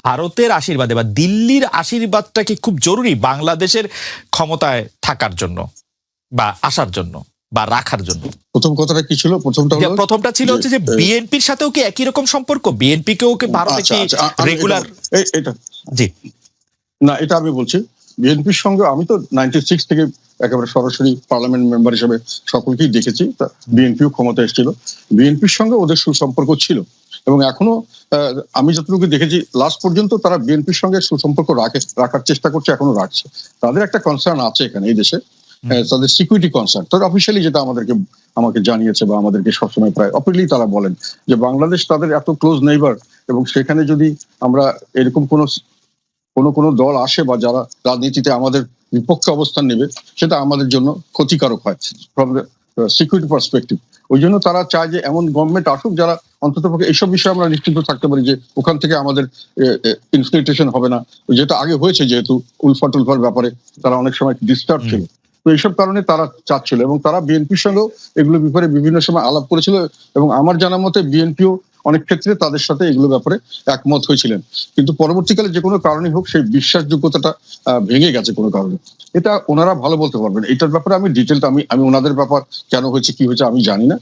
ভারতের আশীর্বাদে বা দিল্লির আশীর্বাদটা কি খুব জরুরি বাংলাদেশের ক্ষমতায় থাকার জন্য বা আসার জন্য বা রাখার জন্য? প্রথম কথাটা কি ছিল? প্রথমটা ছিল হচ্ছে যে বিএনপির সাথেও কি একই রকম সম্পর্ক? বিএনপি কেও কি ভারতে কি রেগুলার? এটা জি না, এটা আমি বলছি বিএনপির সঙ্গে আমি তো 96 থেকে একেবারে সরাসরি পার্লামেন্ট মেম্বার হিসেবে সকলকেই দেখেছি। বিএনপিও ক্ষমতা এসেছিল, বিএনপির সঙ্গে ওদের সুসম্পর্ক ছিল এবং এখনো আমি যতটুকু দেখেছি লাস্ট পর্যন্ত তারা বিএনপির সঙ্গে সুসম্পর্ক রাখার চেষ্টা করছে, এখনো রাখছে। তাদের একটা কনসার্ন আছে এখানে এই দেশে, তাদের সিকিউরিটি কনসার্ন। তাদের অফিসিয়ালি যেটা আমাকে জানিয়েছে বা আমাদেরকে সবসময় প্রায় অপেনলি তারা বলেন যে বাংলাদেশ তাদের এত ক্লোজ নেইবার এবং সেখানে যদি আমরা এরকম কোনো দল আসে বা যারা রাজনীতিতে আমাদের বিপক্ষে অবস্থান নেবে সেটা আমাদের জন্য ক্ষতিকারক হয় ফ্রম দ্য সিকিউরিটি পার্সপেক্টিভ। ওই জন্য তারা চায় যে এমন গভর্নমেন্ট আসুক যারা অন্তত পক্ষে এইসব বিষয়ে আমরা নিশ্চিন্ত থাকতে পারি যে ওখান থেকে আমাদের ইনফিল্ট্রেশন হবে না, যেটা আগে হয়েছে। যেহেতু উলফার ব্যাপারে তারা অনেক সময় ডিস্টার্ব ছিল, তো এইসব কারণে তারা চাচ্ছিল এবং তারা বিএনপির সঙ্গেও এগুলো ব্যাপারে বিভিন্ন সময় আলাপ করেছিল এবং আমার জানা মতে বিএনপিও অনেক ক্ষেত্রে তাদের সাথে এগুলো ব্যাপারে একমত হয়েছিলেন। কিন্তু পরবর্তীকালে যে কোনো কারণে হোক সেই বিশ্বাসযোগ্যতাটা ভেঙে গেছে কোনো কারণে। এটা ওনারা ভালো বলতে পারবেন। এটার ব্যাপারে আমি ডিটেলটা আমি ওনাদের ব্যাপার কেন হয়েছে কি হয়েছে আমি জানি না।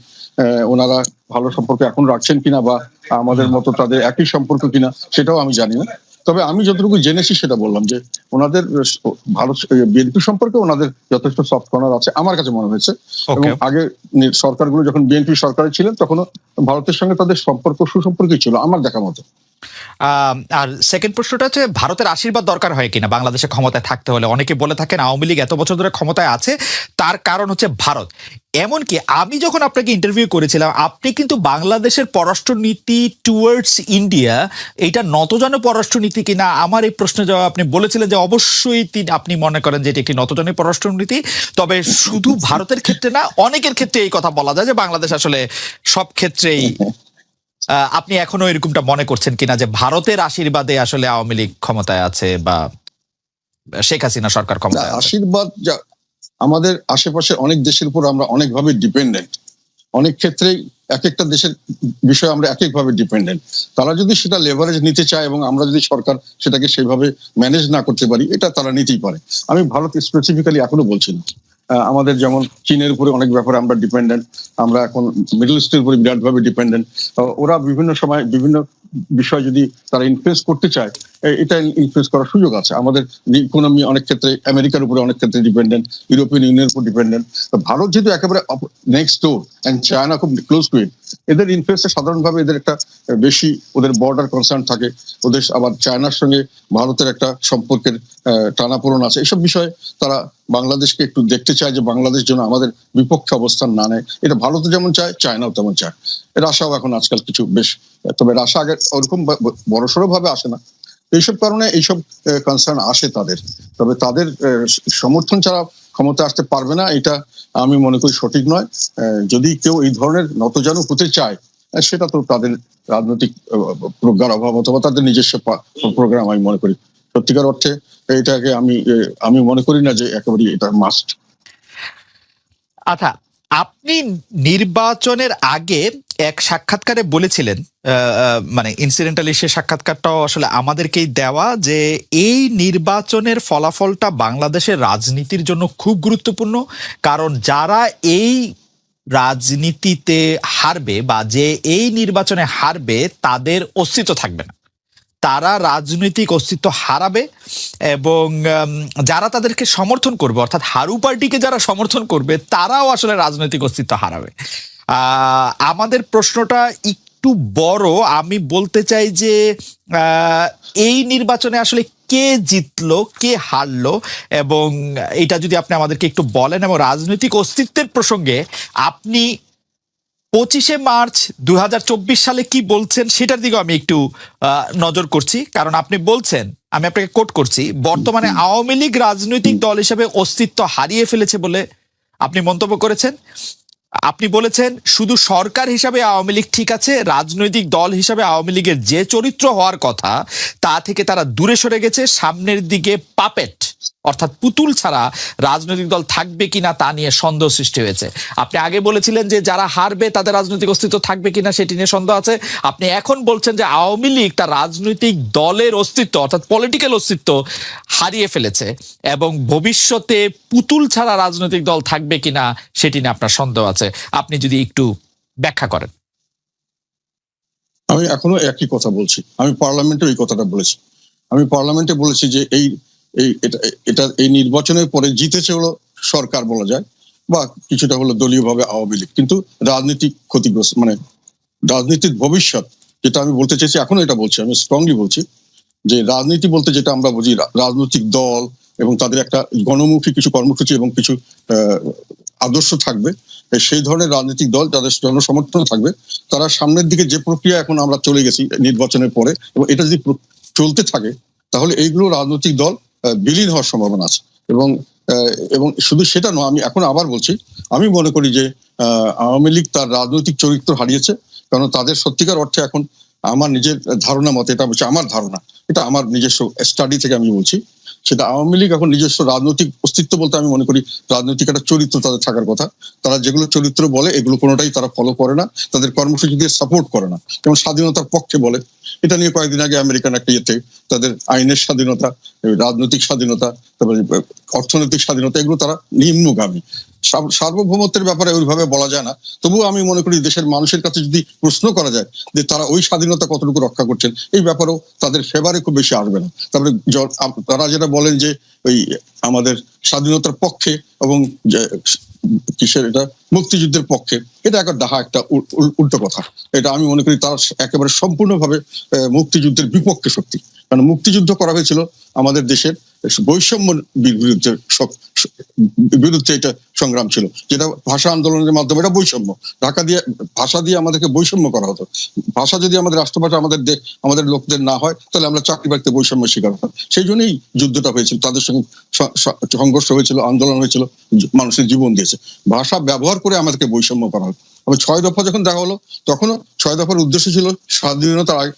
ওনারা ভালো সম্পর্ক এখন রাখছেন কিনা বা আমাদের মতো তাদের একই সম্পর্ক কিনা সেটাও আমি জানি না। তবে আমি যতটুকু জেনেছি সেটা বললাম যে ওনাদের ভালো বিএনপি সম্পর্কে ওনাদের যথেষ্ট সফট কর্নার আছে আমার কাছে মনে হয়েছে। এবং আগে সরকারগুলো যখন বিএনপি সরকারে ছিলেন তখনও ভারতের সঙ্গে তাদের সুসম্পর্কই ছিল আমার দেখা মতো। আর সেকেন্ড প্রশ্নটা হচ্ছে ভারতের আশীর্বাদ দরকার হয় কিনা বাংলাদেশে ক্ষমতায় থাকতে হলে? অনেকে বলে থাকেন আওয়ামী লীগ এত বছর ধরে ক্ষমতায় আছে তার কারণ হচ্ছে ভারত। এমনকি আমি যখন আপনাকে ইন্টারভিউ করেছিলাম আপনি কিন্তু বাংলাদেশের পররাষ্ট্রনীতি টুয়ার্ডস ইন্ডিয়া এটা নতজানু পররাষ্ট্রনীতি কিনা আমার এই প্রশ্নের জবাব আপনি বলেছিলেন যে অবশ্যই আপনি মনে করেন যে এটি একটি নতজানু পররাষ্ট্রনীতি। তবে শুধু ভারতের ক্ষেত্রে না, অনেকের ক্ষেত্রে এই কথা বলা যায় যে বাংলাদেশ আসলে সব ক্ষেত্রেই। আপনি এখনো এরকমটা মনে করছেন কিনা যে ভারতের আশীর্বাদে আসলে আওয়ামী লীগ ক্ষমতায় আছে বা শেখ হাসিনা সরকার ক্ষমতায় আছে? আশীর্বাদ আমাদের আশেপাশে অনেক দেশের উপর আমরা অনেকভাবে ডিপেন্ডেন্ট, অনেক ক্ষেত্রেই এক একটা দেশের বিষয়ে আমরা এক একভাবে ডিপেন্ডেন্ট। তারা যদি সেটা লেভারেজ নিতে চায় এবং আমরা যদি সরকার সেটাকে সেইভাবে ম্যানেজ না করতে পারি এটা তারা নিতেই পারে। আমি ভারত স্পেসিফিক্যালি এখনো বলছি না। আমাদের যেমন চীনের উপরে অনেক ব্যাপারে আমরা ডিপেন্ডেন্ট, আমরা এখন মিডল ইস্টের উপরে বিরাটভাবে ডিপেন্ডেন্ট। ওরা বিভিন্ন সময় বিভিন্ন বিষয় যদি তারা ইনফ্লুয়েন্স করতে চায় এটা ইনফ্লুয়েন্স করার সুযোগ আছে। আমাদের ইকোনমি অনেক ক্ষেত্রে আমেরিকার উপরে অনেক ক্ষেত্রে ডিপেন্ডেন্ট, ইউরোপিয়ান ইউনিয়নের উপর ডিপেন্ডেন্ট। ভারত যেহেতু একেবারে নেক্সট ডোর এন্ড চায়না খুব ক্লোজ টু ইট, এদের ইনফ্লুয়েন্সে সাধারণভাবে এদের একটা বেশি ওদের বর্ডার কনসার্ন থাকে। ওদের আবার চায়নার সঙ্গে ভারতের একটা সম্পর্কের টানাপোড়েন আছে। এইসব বিষয়ে তারা বাংলাদেশকে একটু দেখতে চায় যে বাংলাদেশ যেন আমাদের বিপক্ষে অবস্থান না নেয়। এটা ভারতও যেমন চায়, চায়নাও তেমন চায়। রাশিয়াও এখন আজকাল কিছু বেশ, তবে রাশিয়া আগে ওরকম বড়সড় ভাবে আসে না। এইসব কারণে এইসব কনসার্ন আসে তাদের। তবে তাদের সমর্থন ছাড়া ক্ষমতা আসতে পারবে না এটা আমি মনে করি সঠিক নয়। যদি কেউ এই ধরনের নতজানু হতে চায় সেটা তো তাদের রাজনৈতিক প্রজ্ঞার অভাব অথবা তাদের নিজস্ব প্রোগ্রাম আমি মনে করি। সত্যিকার অর্থে এটাকে আমি মনে করি না যে একেবারে এটা মাস্ট। আচ্ছা, আপনি নির্বাচনের আগে এক সাক্ষাৎকারে বলেছিলেন, মানে ইনসিডেন্টালি সে সাক্ষাৎকারটাও আসলে আমাদেরকেই দেওয়া, যে এই নির্বাচনের ফলাফলটা বাংলাদেশের রাজনীতির জন্য খুব গুরুত্বপূর্ণ। কারণ যারা এই রাজনীতিতে হারবে বা যে এই নির্বাচনে হারবে তাদের অস্তিত্ব থাকবে না, তারা রাজনৈতিক অস্তিত্ব হারাবে এবং যারা তাদেরকে সমর্থন করবে অর্থাৎ হারু পার্টিকে যারা সমর্থন করবে তারাও আসলে রাজনৈতিক অস্তিত্ব হারাবে। আমাদের প্রশ্নটা একটু বড়, আমি বলতে চাই যে এই নির্বাচনে আসলে কে জিতলো কে হারলো এবং এটা যদি আপনি আমাদেরকে একটু বলেন এবং রাজনৈতিক অস্তিত্বের প্রসঙ্গে আপনি 25শে মার্চ 2024 সালে কি বলছেন সেটার দিকে আমি একটু নজর করছি। কারণ আপনি বলছেন, আমি আপনাকে কোট করছি, বর্তমানে আওয়ামী লীগ রাজনৈতিক দল হিসেবে অস্তিত্ব হারিয়ে ফেলেছে বলে আপনি মন্তব্য করেছেন। আপনি বলেছেন শুধু সরকার হিসাবে আওয়ামী লীগ ঠিক আছে, রাজনৈতিক দল হিসাবে আওয়ামী লীগের যে চরিত্র হওয়ার কথা তা থেকে তারা দূরে সরে গেছে, সামনের দিকে পাপেট অর্থাৎ পুতুল ছাড়া রাজনৈতিক দল থাকবে কিনা তা নিয়ে সন্দেহ সৃষ্টি হয়েছে। আপনি আগে বলেছিলেন যে যারা হারবে তাদের রাজনৈতিক অস্তিত্ব থাকবে কিনা সেটি নিয়ে সন্দেহ আছে। আপনি এখন বলছেন যে আওয়ামী লীগ তার রাজনৈতিক দলের অস্তিত্ব অর্থাৎ পলিটিক্যাল অস্তিত্ব হারিয়ে ফেলেছে এবং ভবিষ্যতে পুতুল ছাড়া রাজনৈতিক দল থাকবে কিনা সেটি নিয়ে আপনার সন্দেহ আছে। আপনি যদি একটু ব্যাখ্যা করেন। আমি এখনো একই কথা বলছি, আমি পার্লামেন্টে এই কথাটা বলেছি। আমি পার্লামেন্টে বলেছি যে এই নির্বাচনের পরে জিতেছে হলো সরকার বলা যায়, বা কিছুটা হলো দলীয়ভাবে আওয়ামী লীগ, কিন্তু রাজনীতিক ক্ষতিগ্রস্ত, মানে রাজনীতির ভবিষ্যৎ যেটা আমি বলতে চাইছি, এখনো এটা বলছি, আমি স্ট্রংলি বলছি যে রাজনীতি বলতে যেটা আমরা বুঝি, রাজনৈতিক দল এবং তাদের একটা গণমুখী কিছু কর্মসূচি এবং কিছু আদর্শ থাকবে। সেই ধরনের রাজনৈতিক দল যাদের জনসমর্থন থাকবে, তারা সামনের দিকে যে প্রক্রিয়া এখন আমরা চলে গেছি নির্বাচনের পরে, এবং এটা যদি চলতে থাকে তাহলে এইগুলো রাজনৈতিক দল বিলীন হওয়ার সম্ভাবনা আছে। এবং শুধু সেটা নয়, আমি এখন আবার বলছি, আমি মনে করি যে আওয়ামী লীগ তার রাজনৈতিক চরিত্র হারিয়েছে, কারণ তাদের সত্যিকার অর্থে এখন আমার নিজের ধারণা মতে, এটা হচ্ছে আমার ধারণা, এটা আমার নিজস্ব স্টাডি থেকে আমি বলছি, সেটা আওয়ামী লীগ এখন নিজস্ব রাজনৈতিক অস্তিত্ব বলতে আমি মনে করি রাজনৈতিক একটা চরিত্র তাদের থাকার কথা। তারা যেগুলো চরিত্র বলে এগুলো কোনোটাই তারা ফলো করে না, তাদের কর্মসূচি দিয়ে সাপোর্ট করে না। যেমন স্বাধীনতার পক্ষে বলে, এটা নিয়ে কয়েকদিন আগে আমেরিকান একটা ইয়েতে তাদের আইনের স্বাধীনতা, রাজনৈতিক স্বাধীনতা, তারপরে অর্থনৈতিক স্বাধীনতা, এগুলো তারা নিম্নগামী। সার্বভৌমত্বের ব্যাপারে ওইভাবে বলা যায় না, তবুও আমি মনে করি দেশের মানুষের কাছে যদি প্রশ্ন করা যায় যে তারা ওই স্বাধীনতা কতটুকু রক্ষা করছেন, এই ব্যাপারেও তাদের ফেভারে খুব বেশি আসবে না। তারপরে তারা যেটা বলেন যে ওই আমাদের স্বাধীনতার পক্ষে এবং কিসের এটা মুক্তিযুদ্ধের পক্ষে, এটা একটা ডাহা, একটা উল্টো কথা। এটা আমি মনে করি তারা একেবারে সম্পূর্ণভাবে মুক্তিযুদ্ধের বিপক্ষে শক্তি। কারণ মুক্তিযুদ্ধ করা হয়েছিল আমাদের দেশের বৈষম্য বিরুদ্ধে, এটা সংগ্রাম ছিল, যেটা ভাষা আন্দোলনের মাধ্যমে, এটা বৈষম্য, ভাষা দিয়ে আমাদেরকে বৈষম্য করা হতো। ভাষা যদি আমাদের রাষ্ট্রভাষা আমাদের লোকদের না হয়, তাহলে আমরা চাকরি বাকরিতে বৈষম্য শিকার হতাম। সেই জন্যই যুদ্ধটা হয়েছিল, তাদের সঙ্গে সংঘর্ষ হয়েছিল, আন্দোলন হয়েছিল, মানুষের জীবন দিয়েছে। ভাষা ব্যবহার করে আমাদেরকে বৈষম্য করা হয়। তবে 6 দফা যখন দেখা হলো, তখনও 6 দফার উদ্দেশ্য ছিল স্বাধীনতার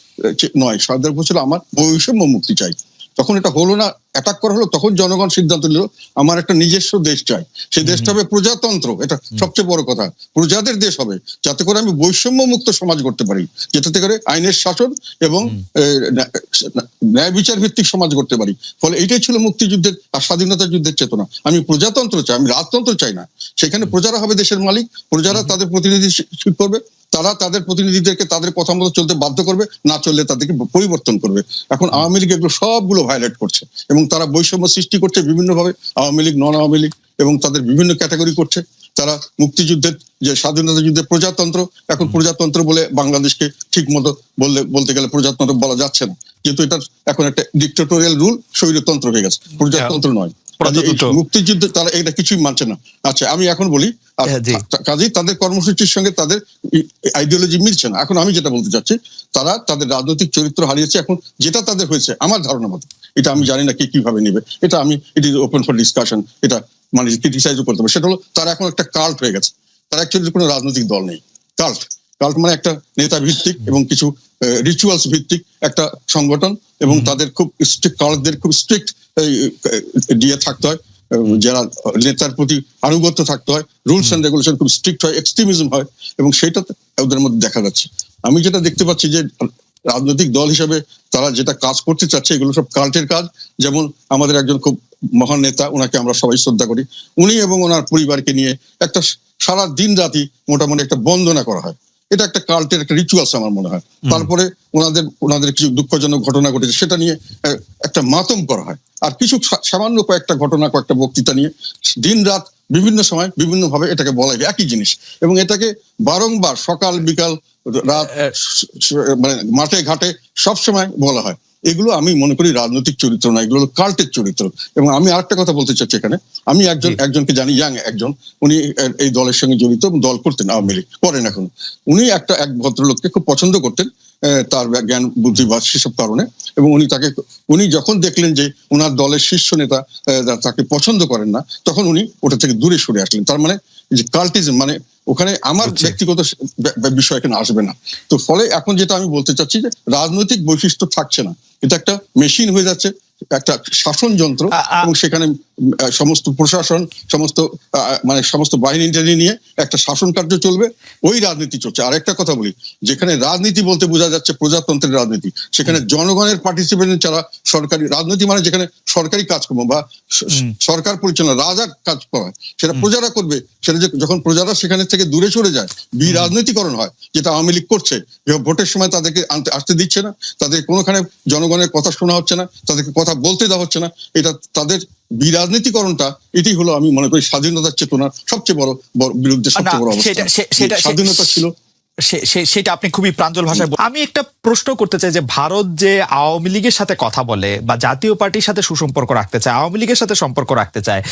নয়, 6 দফা ছিল আমার বৈষম্য মুক্তি চাই। তখন এটা হলো না, অ্যাটাক করা হলো, তখন জনগণ সিদ্ধান্ত নিল আমার একটা নিজস্ব দেশ চাই, সেই দেশটা হবে প্রজাতন্ত্র। এটা সবচেয়ে বড় কথা, প্রজাদের দেশ হবে, যাতে করে আমি বৈষম্য মুক্ত সমাজ করতে পারি, যেটাতে করে আইনের শাসন এবং ন্যায় বিচার ভিত্তিক সমাজ করতে পারি। ফলে এইটাই ছিল মুক্তিযুদ্ধের আর স্বাধীনতা যুদ্ধের চেতনা। আমি প্রজাতন্ত্র চাই, আমি রাজতন্ত্র চাই না। সেখানে প্রজারা হবে দেশের মালিক, প্রজারা তাদের প্রতিনিধি ঠিক করবে, তারা তাদের প্রতিনিধিদেরকে তাদের কথা মতো চলতে বাধ্য করবে, না চললে তাদেরকে পরিবর্তন করবে। এখন আওয়ামী লীগ এগুলো সবগুলো ভায়োলেট করছে এবং তারা বৈষম্য সৃষ্টি করছে বিভিন্নভাবে, আওয়ামী লীগ, নন আওয়ামী লীগ, এবং তাদের বিভিন্ন ক্যাটাগরি করছে। তারা মুক্তিযুদ্ধের যে স্বাধীনতা যুদ্ধের প্রজাতন্ত্র, এখন প্রজাতন্ত্র বলে বাংলাদেশকে ঠিক মতো বলতে গেলে প্রজাতন্ত্র বলা যাচ্ছে না, যেহেতু এটা এখন একটা ডিক্টেটোরিয়াল রুল, স্বৈরতন্ত্র হয়ে গেছে, প্রজাতন্ত্র নয়। মুক্তিযুদ্ধ তারা এটা কিছুই মানছে না। আচ্ছা, আমি এখন বলি, কাজেই তাদের কর্মসূচির সঙ্গে তাদের আইডিওলজি মিলছে না। এখন আমি যেটা বলতে চাচ্ছি, তারা তাদের রাজনৈতিক চরিত্র হারিয়েছে। এখন যেটা তাদের হয়েছে, আমার ধারণা মতো, এটা আমি জানি না কে কিভাবে নেবে, এটা আমি it is open for discussion, এটা মানে ক্রিটিসাইজও করতে হবে। সেটা হলো তারা এখন একটা কাল্ট হয়ে গেছে, তারা অ্যাকচুয়ালি কোনো রাজনৈতিক দল নেই। কাল্ট মানে একটা নেতা ভিত্তিক এবং কিছু রিচুয়ালস ভিত্তিক একটা সংগঠন, এবং তাদের খুব স্ট্রিক্ট, কাল্টদের খুব স্ট্রিক্ট দিয়ে থাকতে হয়, যারা নেতার প্রতি আনুগত্য থাকতে হয়, রুলস এন্ড রেগুলেশন খুব স্ট্রিক্ট হয়, এক্সট্রিমিজম হয়, এবং সেটা ওদের মধ্যে দেখা যাচ্ছে। আমি যেটা দেখতে পাচ্ছি যে রাজনৈতিক দল হিসেবে তারা যেটা কাজ করতে চাচ্ছে, এগুলো সব কাল্টের কাজ। যেমন আমাদের একজন খুব মহান নেতা, ওনাকে আমরা সবাই শ্রদ্ধা করি, উনি এবং ওনার পরিবারকে নিয়ে একটা সারা দিন রাতি মোটামুটি একটা বন্দনা করা হয়, এটা একটা কাল্টের একটা রিচুয়ালস আমার মনে হয়। তারপরে ওনাদের কিছু দুঃখজনক ঘটনা ঘটেছে, সেটা নিয়ে একটা মাতম করা হয়। আর কিছু সামান্য কয়েকটা ঘটনা, কয়েকটা বক্তৃতা নিয়ে দিন রাত বিভিন্ন সময় বিভিন্ন ভাবে এটাকে বলা হয় একই জিনিস, এবং এটাকে বারংবার সকাল বিকাল রাত মানে মাঠে ঘাটে সবসময় বলা হয়। এগুলো আমি মনে করি রাজনৈতিক চরিত্র না, এগুলো কাল্টের চরিত্র। এবং আমি আরেকটা কথা বলতে চাচ্ছি এখানে, আমি একজনকে জানি, ইয়াং একজন, উনি এই দলের সঙ্গে জড়িত, দল করতেন, আওয়ামী লীগ করেন এখন। উনি এক ভদ্রলোককে খুব পছন্দ করতেন, তার জ্ঞান বুদ্ধি বা সেসব কারণে, এবং উনি যখন দেখলেন যে ওনার দলের শীর্ষ নেতা তাকে পছন্দ করেন না, তখন উনি ওটা থেকে দূরে সরে আসলেন। তার মানে যে কাল্টিজম, মানে ওখানে আমার ব্যক্তিগত বিষয় এখানে আসবে না। তো ফলে এখন যেটা আমি বলতে চাচ্ছি যে রাজনৈতিক বৈশিষ্ট্য থাকছে না, এটা একটা মেশিন হয়ে যাচ্ছে, একটা শাসন যন্ত্র, এবং সেখানে সমস্ত প্রশাসন, সমস্ত বাহিনী নিয়ে একটা শাসন কার্য চলবে, ওই রাজনীতি চলছে। আর একটা কথা বলি, যেখানে রাজনীতি বলতে বোঝা যাচ্ছে প্রজাতন্ত্রের রাজনীতি, সেখানে জনগণের পার্টিসিপেশন ছাড়া সরকারি রাজনীতি মানে যেখানে সরকারি কাজকর্ম বা সরকার পরিচালনা, রাজা কাজ করা হয় সেটা প্রজারা করবে, সেটা যখন প্রজারা সেখানে থেকে দূরে সরে যায়, রাজনীতিকরণ হয়, যেটা আওয়ামী লীগ করছে। ভোটের সময় তাদেরকে আসতে দিচ্ছে না, তাদের কোনোখানে জনগণের কথা শোনা হচ্ছে না, তাদেরকে কথা বলতে দেওয়া হচ্ছে না। এটা তাদের বিরাজনীতিকরণটা, এটি হলো আমি মনে করি স্বাধীনতার চেতনার সবচেয়ে বড় বিরুদ্ধে সবচেয়ে বড় অবস্থা। স্বাধীনতা ছিল সেটা আপনি খুবই প্রাঞ্জল ভাষায় আমি একটা প্রশ্ন করতে চাই যে ভারত যে আওয়ামী লীগের সাথে কথা বলে বা জাতীয় পার্টির সাথে সুসম্পর্ক রাখতে চায়, আওয়ামী লীগের সাথে সম্পর্ক রাখতে চায়,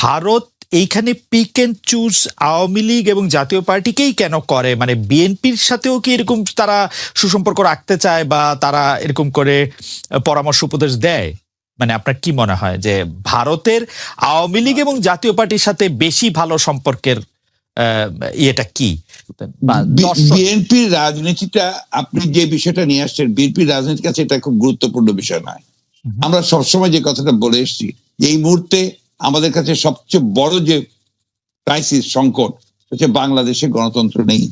ভারত এইখানে pick and choose Awami League এবং জাতীয় পার্টিকেই কেন করে? মানে বিএনপির সাথেও কি এরকম তারা সুসম্পর্ক রাখতে চায় বা তারা এরকম করে পরামর্শ উপদেশ দেয়? মানে আপনার কি মনে হয় যে ভারতের আওয়ামী লীগ এবং জাতীয় পার্টির সাথে বেশি ভালো সম্পর্কের ইয়েটা কি? বিএনপির রাজনীতিটা, আপনি যে বিষয়টা নিয়ে আসছেন, বিএনপির রাজনীতির কাছে এটা খুব গুরুত্বপূর্ণ বিষয় নয়। আমরা সবসময় যে কথাটা বলে এসেছি, এই মুহূর্তে আমাদের কাছে সবচেয়ে বড় যে ক্রাইসিস, সংকট হচ্ছে বাংলাদেশে গণতন্ত্র নেই,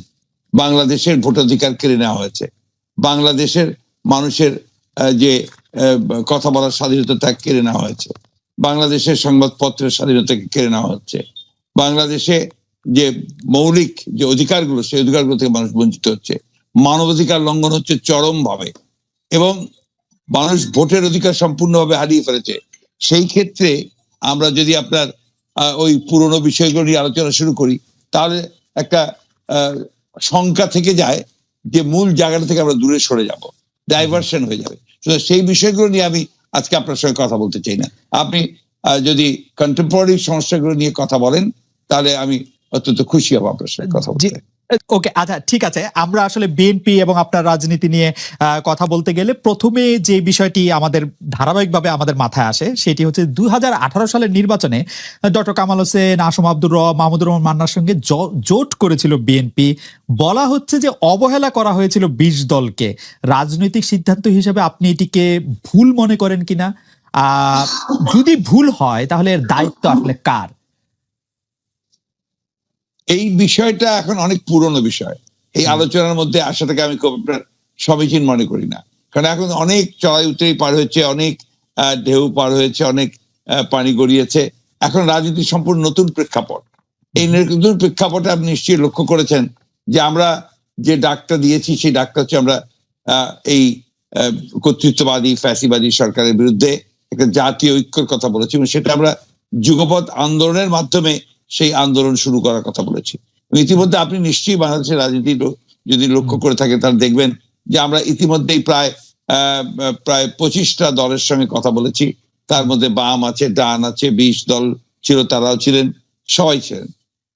বাংলাদেশের ভোটাধিকার কেড়ে নেওয়া হয়েছে, বাংলাদেশের মানুষের যে কথা বলার স্বাধীনতা তা কেড়ে নেওয়া হয়েছে, বাংলাদেশের সংবাদপত্রের স্বাধীনতাকে কেড়ে নেওয়া হচ্ছে, বাংলাদেশে যে মৌলিক যে অধিকারগুলো, সেই অধিকারগুলো থেকে মানুষ বঞ্চিত হচ্ছে, মানবাধিকার লঙ্ঘন হচ্ছে চরম ভাবে, এবং মানুষ ভোটের অধিকার সম্পূর্ণভাবে হারিয়ে ফেলেছে। সেই ক্ষেত্রে আমরা যদি আপনার ওই পুরনো বিষয়গুলো নিয়ে আলোচনা শুরু করি, তাহলে একটা শঙ্কা থেকে যায় যে মূল জায়গাটা থেকে আমরা দূরে সরে যাব, ডাইভার্সন হয়ে যাবে। সেই বিষয়গুলো নিয়ে আমি আজকে আপনার সঙ্গে কথা বলতে চাই না। আপনি যদি কন্টেম্পোরারি সমস্যাগুলো নিয়ে কথা বলেন, তাহলে আমি অত্যন্ত খুশি হব আপনার সঙ্গে কথা বলতে। ওকে, আচ্ছা ঠিক আছে। আমরা আসলে বিএনপি এবং আপনার রাজনীতি নিয়ে কথা বলতে গেলে প্রথমে যে বিষয়টি আমাদের ধারাবাহিকভাবে আমাদের মাথায় আসে সেটি হচ্ছে 2018 সালের নির্বাচনে ডক্টর কামাল হোসেন, আসম আব্দুর রব, মাহমুদুর রহমান মান্নার সঙ্গে জোট করেছিল বিএনপি। বলা হচ্ছে যে অবহেলা করা হয়েছিল 20 দলকে। রাজনৈতিক সিদ্ধান্ত হিসেবে আপনি এটিকে ভুল মনে করেন কিনা? যদি ভুল হয় তাহলে এর দায়িত্ব আসলে কার? এই বিষয়টা এখন অনেক পুরনো বিষয়, এই আলোচনার মধ্যে আসাটাকে আমি খুব আপনার সমীচীন মনে করি না। কারণ এখন অনেক চড়াই উতরাই পার হয়েছে, অনেক ঢেউ পার হয়েছে, অনেক পানি গড়িয়েছে। এখন রাজনীতি সম্পূর্ণ নতুন প্রেক্ষাপট। এই নতুন প্রেক্ষাপটে আপনি নিশ্চয়ই লক্ষ্য করেছেন যে আমরা যে ডাকটা দিয়েছি, সেই ডাকটা হচ্ছে আমরা এই কর্তৃত্ববাদী ফ্যাসিবাদী সরকারের বিরুদ্ধে একটা জাতীয় ঐক্যের কথা বলেছি, এবং সেটা আমরা যুগপৎ আন্দোলনের মাধ্যমে সেই আন্দোলন শুরু করার কথা বলেছি। ইতিমধ্যে আপনি নিশ্চয়ই বাংলাদেশের রাজনীতি যদি লক্ষ্য করে থাকেন, তাহলে দেখবেন যে আমরা ইতিমধ্যেই প্রায় 25টা দলের সঙ্গে কথা বলেছি। তার মধ্যে বাম আছে, ডান আছে, 20 দল ছিল, তারাও ছিলেন, সবাই ছিলেন।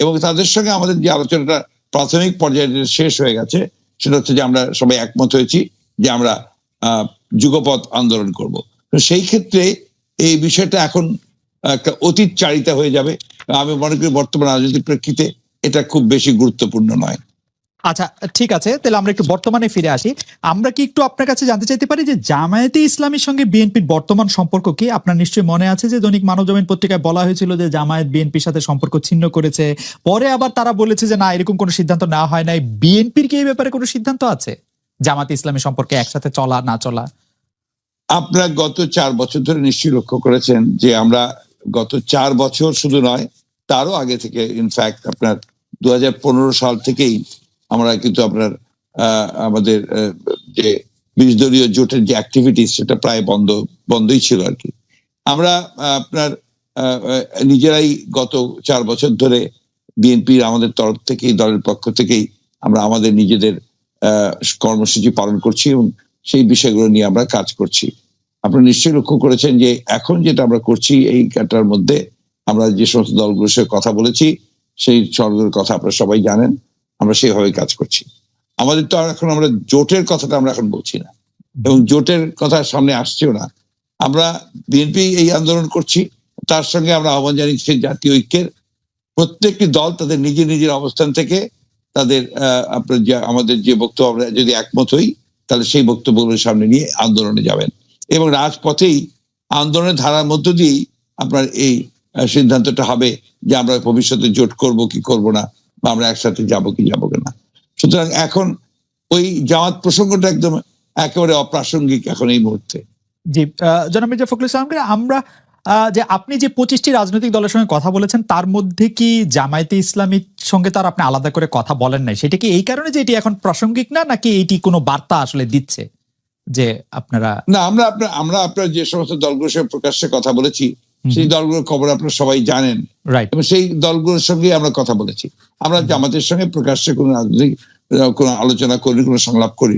এবং তাদের সঙ্গে আমাদের যে আলোচনাটা প্রাথমিক পর্যায়ে শেষ হয়ে গেছে, সেটা হচ্ছে যে আমরা সবাই একমত হয়েছি যে আমরা যুগপৎ আন্দোলন করব। তো সেই ক্ষেত্রে এই বিষয়টা এখন একটা অতীত চারিতা হয়ে যাবে। আমি মনে করি বর্তমান রাজনৈতিক প্রেক্ষিতে এটা খুব বেশি গুরুত্বপূর্ণ নয়। আচ্ছা ঠিক আছে, তাহলে আমরা একটু বর্তমানে ফিরে আসি। আমরা কি একটু আপনার কাছে জানতে চাইতে পারি যে জামায়াতে ইসলামীর সঙ্গে বিএনপির বর্তমান সম্পর্ক কি? আপনার নিশ্চয়ই মনে আছে যে দৈনিক মানবজমিন পত্রিকায় বলা হয়েছিল যে জামায়াত বিএনপির সাথে সম্পর্ক ছিন্ন করেছে। পরে আবার তারা বলেছে যে না, এরকম কোনো সিদ্ধান্ত নেওয়া হয় নাই। বিএনপির কি এই ব্যাপারে কোনো সিদ্ধান্ত আছে জামায়াতে ইসলামী সম্পর্কে একসাথে চলা না চলা? আপনারা গত 4 বছর ধরে নিশ্চয়ই লক্ষ্য করেছেন যে আমরা গত 4 বছর শুধু নয়, তারও আগে থেকে, ইনফ্যাক্ট আপনার 2015 সাল থেকেই আমরা কিন্তু আপনার আমাদের যে 20 দলীয় জোটের যে অ্যাক্টিভিটিস, সেটা প্রায় বন্ধই ছিল আর কি। আমরা আপনার নিজেরাই গত 4 বছর ধরে বিএনপির আমাদের তরফ থেকেই, দলের পক্ষ থেকেই আমরা আমাদের নিজেদের কর্মসূচি পালন করছি, এবং সেই বিষয়গুলো নিয়ে আমরা কাজ করছি। আপনারা নিশ্চয়ই লক্ষ্য করেছেন যে এখন যেটা আমরা করছি, এই কাটার মধ্যে আমরা যে সমস্ত দলগুলোর সাথে কথা বলেছি, সেই সরকারের কথা আপনারা সবাই জানেন, আমরা সেইভাবে কাজ করছি। আমাদের তো এখন আমরা জোটের কথাটা আমরা এখন বলছি না, এবং জোটের কথা সামনে আসছেও না। আমরা বিএনপি এই আন্দোলন করছি, তার সঙ্গে আমরা আহ্বান জানিয়েছি জাতীয় ঐক্যের। প্রত্যেকটি দল তাদের নিজের নিজের অবস্থান থেকে তাদের আপনার আমাদের যে বক্তব্য, আমরা যদি একমত হই, তাহলে সেই বক্তব্যগুলোর সামনে নিয়ে আন্দোলনে যাবেন, এবং রাজপথেই আন্দোলনের ধারার মধ্য দিয়েই আপনার এই সিদ্ধান্তটা হবে যে আমরা ভবিষ্যতে জোট করব কি করব না, বা আমরা একসাথে যাব কি যাব না। সুতরাং এখন ওই জামাত প্রসঙ্গটা একদম একেবারে অপ্রাসঙ্গিক এখন এই মুহূর্তে। জি, জনাব মির্জা ফখরুল ইসলামকে আমরা যে আপনি যে 25টি রাজনৈতিক দলের সঙ্গে কথা বলেছেন তার মধ্যে কি জামায়াতে ইসলামীর সঙ্গে তার আপনি আলাদা করে কথা বলেন নাই, সেটা কি এই কারণে যে এটি এখন প্রাসঙ্গিক না, নাকি এটি কোনো বার্তা আসলে দিচ্ছে যে আপনারা? না, আমরা আপনার যে সমস্ত দলগুলোর সঙ্গে প্রকাশ্যে কথা বলেছি সেই দলগুলোর খবর আপনারা সবাই জানেন, রাইট। এবং সেই দলগুলোর সঙ্গে আমরা কথা বলেছি। আমরা জামাতের সঙ্গে প্রকাশ্যে কোনো রাজনৈতিক কোনো আলোচনা করি, কোনো সংলাপ করি।